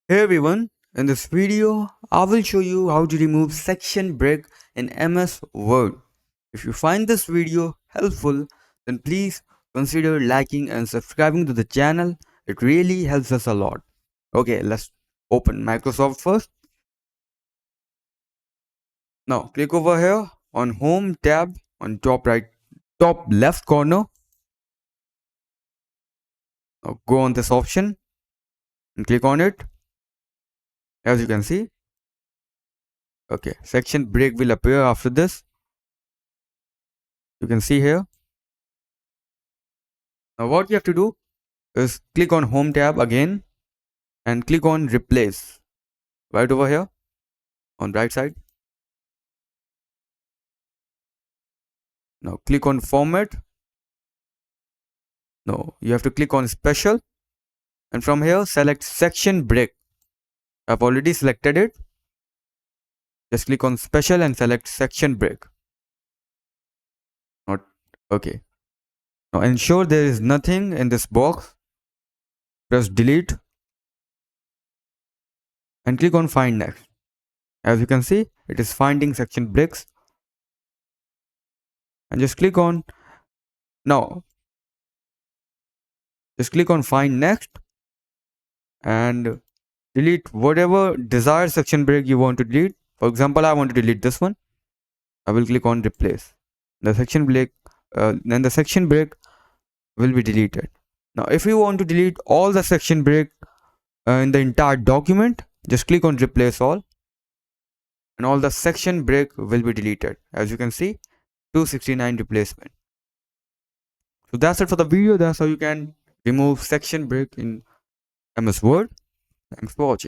Hey everyone, in this video, I will show you how to remove section break in MS Word. If you find this video helpful, then please consider liking and subscribing to the channel. It really helps us a lot. Okay, let's open Microsoft first. Now click over here on Home tab on top left corner. Now go on this option and click on it. As you can see, okay, section break will appear after this. You can see here. Now what you have to do is click on Home tab again and click on Replace right over here on right side. Now click on Format. No, you have to click on Special, and from here select Section Break. I've already selected it. Just click on Special and select Section Break. Not okay. Now ensure there is nothing in this box. Press Delete and click on Find Next. As you can see, it is finding section breaks. And just click on now. Just click on Find Next and delete whatever desired section break you want to delete. For example, I want to delete this one. I will click on Replace. The section break, then the section break will be deleted. Now, if you want to delete all the section break in the entire document, just click on Replace All, and all the section break will be deleted. As you can see, 269 replacement. So that's it for the video. That's how you can remove section break in MS Word. Thanks for watching.